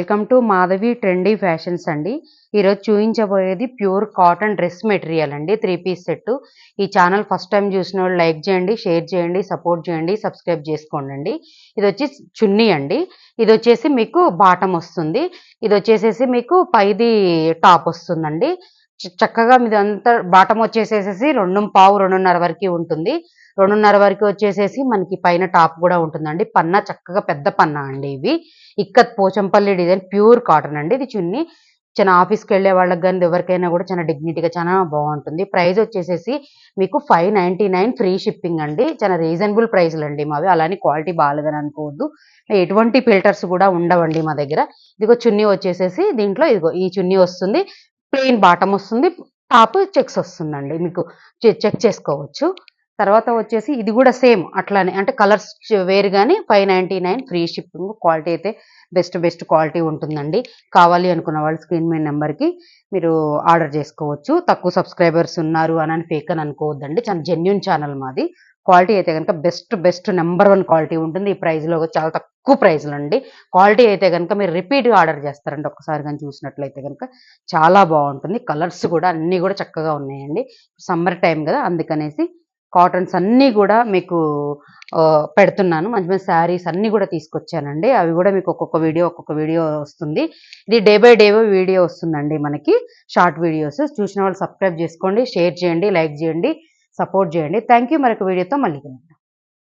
Welcome to Madhavi trendy fashions అండి. ఈరోజు చూపించబోయేది pure cotton dress material అండి. 3 పీస్ సెట్. ఈ ఛానల్ ఫస్ట్ టైం చూసిన వాళ్ళు లైక్ చేయండి, షేర్ చేయండి, సపోర్ట్ చేయండి, సబ్స్క్రైబ్ చేసుకోండి. ఇది వచ్చి చున్నీ అండి. ఇది వచ్చేసి మీకు బాటమ్ వస్తుంది. ఇది వచ్చేసేసి మీకు పైది టాప్ వస్తుందండి. చక్కగా మీదంతా బాటమ్ వచ్చేసేసి 2:15 2:30 వరకు ఉంటుంది. 2:30 వరకు వచ్చేసేసి మనకి పైన టాప్ కూడా ఉంటుందండి. పన్నా చక్కగా పెద్ద పన్నా అండి. ఇవి ikat Pochampally design pure cotton అండి. ఇది చున్నీ చాలా ఆఫీస్కి వెళ్ళే వాళ్ళకి కానీ ఎవరికైనా కూడా చాలా డిగ్నిటీగా చాలా బాగుంటుంది. ప్రైస్ వచ్చేసేసి మీకు 599 ఫ్రీ షిప్పింగ్ అండి. చాలా రీజనబుల్ ప్రైస్లు అండి మావి. అలానే క్వాలిటీ బాగాలేదని అనుకోవద్దు. ఎటువంటి ఫిల్టర్స్ కూడా ఉండవండి మా దగ్గర. ఇదిగో చున్నీ వచ్చేసేసి దీంట్లో ఇదిగో ఈ చున్నీ వస్తుంది. ప్లెయిన్ బాటమ్ వస్తుంది. టాప్ చెక్స్ వస్తుందండి. మీకు చెక్ చేసుకోవచ్చు. తర్వాత వచ్చేసి ఇది కూడా సేమ్ అట్లానే అంటే కలర్స్ వేరు కానీ 599 ఫ్రీ షిప్పింగ్. క్వాలిటీ అయితే బెస్ట్ క్వాలిటీ ఉంటుందండి. కావాలి అనుకున్న వాళ్ళు స్క్రీన్ మీద నెంబర్కి మీరు ఆర్డర్ చేసుకోవచ్చు. తక్కువ సబ్స్క్రైబర్స్ ఉన్నారు అని ఫేక్ అని అనుకోవద్దండి. చాలా జెన్యున్ ఛానల్ మాది. క్వాలిటీ అయితే కనుక బెస్ట్ నెంబర్ 1 క్వాలిటీ ఉంటుంది. ఈ ప్రైస్లో చాలా తక్కువ ప్రైస్లు అండి. క్వాలిటీ అయితే కనుక మీరు రిపీట్గా ఆర్డర్ చేస్తారండి. ఒక్కసారి కానీ చూసినట్లయితే కనుక చాలా బాగుంటుంది. కలర్స్ కూడా అన్నీ కూడా చక్కగా ఉన్నాయండి. సమ్మర్ టైం కదా, అందుకనేసి కాటన్స్ అన్నీ కూడా మీకు పెడుతున్నాను. మంచి శారీస్ అన్నీ కూడా తీసుకొచ్చానండి. అవి కూడా మీకు ఒక్కొక్క వీడియో వస్తుంది. ఇది డే బై డే వీడియో వస్తుందండి. మనకి షార్ట్ వీడియోస్ చూసిన వాళ్ళు సబ్స్క్రైబ్ చేసుకోండి, షేర్ చేయండి, లైక్ చేయండి, సపోర్ట్ చేయండి. Thank you. మరొక వీడియోతో మళ్ళీ కలుద్దాం.